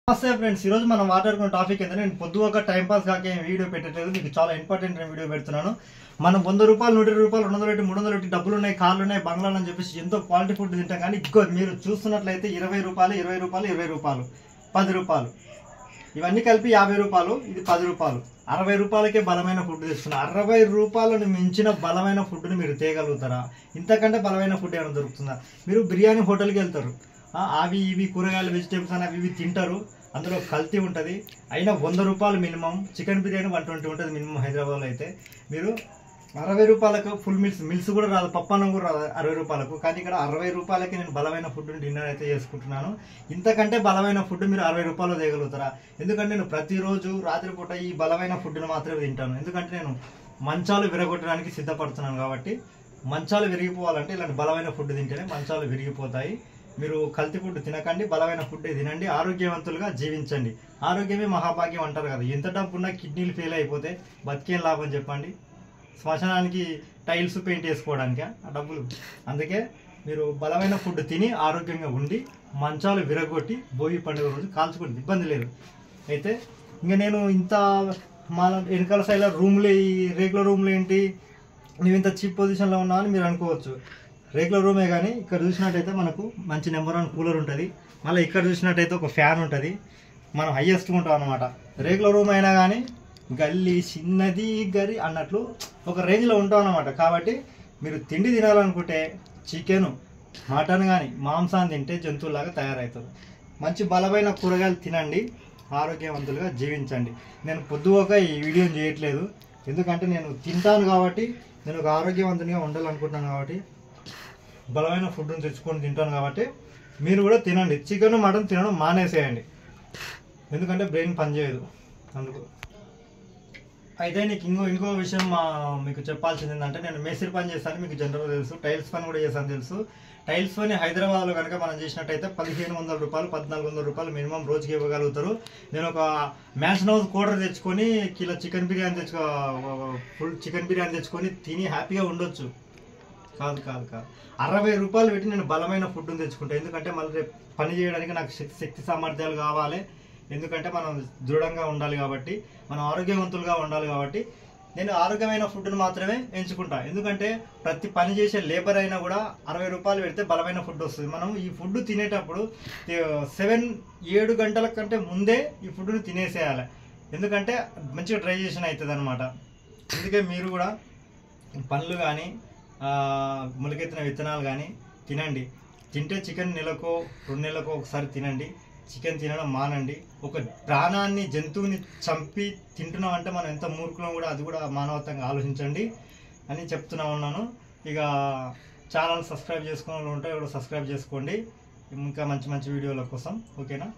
నమస్తే ఫ్రెండ్స్, ఈరోజు మనం మాట్లాడుకున్న టాపిక్ ఏంటంటే నేను పొద్దుగా టైం పాస్ కాక వీడియో పెట్టట్లేదు, మీకు చాలా ఇంపార్టెంట్ వీడియో పెడుతున్నాను. మనం 100 రూపాయలు 120 రూపాయలు 200 300 డబ్బులు ఉన్నాయి, కార్లు ఉన్నాయి, బంగ్లాలు అని చెప్పేసి ఎంతో క్వాలిటీ ఫుడ్ తింటాం. కానీ ఇంకో మీరు చూస్తున్నట్లయితే 20 రూపాయలు 20 రూపాయలు 20 రూపాయలు 10 రూపాయలు ఇవన్నీ కలిపి 50 రూపాయలు, ఇది 10 రూపాయలు, 60 రూపాయలకే బలమైన ఫుడ్ తెస్తున్నారు. 60 రూపాయలను మించిన బలమైన ఫుడ్ని మీరు తేయగలుగుతారా? ఇంతకంటే బలమైన ఫుడ్ ఏమైనా దొరుకుతుందా? మీరు బిర్యానీ హోటల్కి వెళ్తారు, అవి ఇవి కూరగాయలు వెజిటేబుల్స్ అని అవి ఇవి తింటారు, అందులో కల్తీ ఉంటుంది. అయినా 100 రూపాయలు మినిమం. చికెన్ బిర్యానీ 120 ఉంటుంది మినిమం హైదరాబాద్లో అయితే. మీరు 60 రూపాయలకు ఫుల్ మిల్స్ కూడా రాదు, పప్పన్నం కూడా రాదు 60 రూపాయలకు. కానీ ఇక్కడ 60 రూపాయలకి నేను బలమైన ఫుడ్ని డిన్నర్ అయితే చేసుకుంటున్నాను. ఇంతకంటే బలమైన ఫుడ్ మీరు 60 రూపాయలు తేయగలుగుతారా? ఎందుకంటే నేను ప్రతిరోజు రాత్రిపూట ఈ బలమైన ఫుడ్ని మాత్రమే తింటాను. ఎందుకంటే నేను మంచాలు విరగొట్టడానికి సిద్ధపడుతున్నాను కాబట్టి. మంచాలు విరిగిపోవాలంటే ఇలాంటి బలమైన ఫుడ్ తింటేనే మంచాలు విరిగిపోతాయి. మీరు కల్తీ ఫుడ్ తినకండి, బలమైన ఫుడ్ తినండి, ఆరోగ్యవంతులుగా జీవించండి. ఆరోగ్యమే మహాభాగ్యం అంటారు కదా. ఎంత డబ్బు ఉన్నా కిడ్నీలు ఫెయిల్ అయిపోతే బతికేం లాభం చెప్పండి? శ్మశానానికి టైల్స్ పెయింట్ వేసుకోవడానికి ఆ డబ్బులు. అందుకే మీరు బలమైన ఫుడ్ తిని ఆరోగ్యంగా ఉండి మంచాలు విరగొట్టి భోగి పండుగ రోజు కాల్చుకోండి, ఇబ్బంది లేదు. అయితే ఇంకా నేను ఇంత మన వెనకాల సైడ్లో రూమ్లో ఈ రేకుల రూమ్లో ఏంటి నువ్వు ఇంత చీప్ పొజిషన్లో ఉన్నావు అని మీరు అనుకోవచ్చు. రెగ్యులర్ రూమే, కానీ ఇక్కడ చూసినట్టయితే మనకు మంచి నెంబర్ 1 కూలర్ ఉంటుంది. మళ్ళీ ఇక్కడ చూసినట్టయితే ఒక ఫ్యాన్ ఉంటుంది. మనం హైయెస్ట్గా ఉంటాం అనమాట. రెగ్యులర్ రూమ్ అయినా కానీ గల్లీ చిన్నది గరి అన్నట్లు ఒక రేంజ్లో ఉంటాం అనమాట. కాబట్టి మీరు తిండి తినాలనుకుంటే చికెన్ మటన్ కానీ మాంసాన్ని తింటే జంతువులాగా తయారవుతుంది. మంచి బలమైన కూరగాయలు తినండి, ఆరోగ్యవంతులుగా జీవించండి. నేను పొద్దుగా ఈ వీడియోని చేయట్లేదు, ఎందుకంటే నేను తింటాను కాబట్టి, నేను ఒక ఆరోగ్యవంతునిగా ఉండాలనుకుంటున్నాను కాబట్టి, బలమైన ఫుడ్ని తెచ్చుకొని తింటాను కాబట్టి మీరు కూడా తినండి. చికెన్ మటన్ తినడం మానేసేయండి, ఎందుకంటే బ్రెయిన్ పనిచేయదు అందుకు. అయితే నీకు ఇంకో విషయం మీకు చెప్పాల్సింది ఏంటంటే, నేను మేస్త్రి పని చేస్తాను, మీకు జనరల్గా తెలుసు. టైల్స్ పని కూడా చేస్తాను తెలుసు. టైల్స్ పని హైదరాబాద్లో కనుక మనం చేసినట్టయితే 1500 రూపాయలు 1400 రూపాయలు మినిమం రోజుకి ఇవ్వగలుగుతారు. నేను ఒక మ్యాన్షన్ హౌస్ కోడర్ తెచ్చుకొని kilo chicken biryani full chicken biryani తెచ్చుకొని తిని హ్యాపీగా ఉండొచ్చు. కాదు 60 రూపాయలు పెట్టి నేను బలమైన ఫుడ్ని తెచ్చుకుంటాను. ఎందుకంటే మళ్ళీ రేపు పని చేయడానికి నాకు శక్తి సామర్థ్యాలు కావాలి. ఎందుకంటే మనం దృఢంగా ఉండాలి కాబట్టి, మనం ఆరోగ్యవంతులుగా ఉండాలి కాబట్టి నేను ఆరోగ్యమైన ఫుడ్ని మాత్రమే ఎంచుకుంటా. ఎందుకంటే ప్రతి పని చేసే లేబర్ అయినా కూడా 60 రూపాయలు పెడితే బలమైన ఫుడ్ వస్తుంది. మనం ఈ ఫుడ్ తినేటప్పుడు 7 గంటల కంటే ముందే ఈ ఫుడ్ని తినేసేయాలి, ఎందుకంటే మంచిగా డైజెషన్ అవుతుంది అనమాట. అందుకే మీరు కూడా పండ్లు కానీ మొలకెత్తిన విత్తనాలు కానీ తినండి. తింటే చికెన్ నెలకో 2 నెలలకో ఒకసారి తినండి. చికెన్ తినడం మానండి. ఒక ప్రాణాన్ని జంతువుని చంపి తింటున్నాం అంటే మనం ఎంత మూర్ఖులం కూడా, అది కూడా మానవత్వంగా ఆలోచించండి అని చెప్తున్నా ఉన్నాను. ఇక ఛానల్ సబ్స్క్రైబ్ చేసుకునే వాళ్ళు ఉంటే కూడా సబ్స్క్రైబ్ చేసుకోండి, ఇంకా మంచి వీడియోల కోసం. ఓకేనా?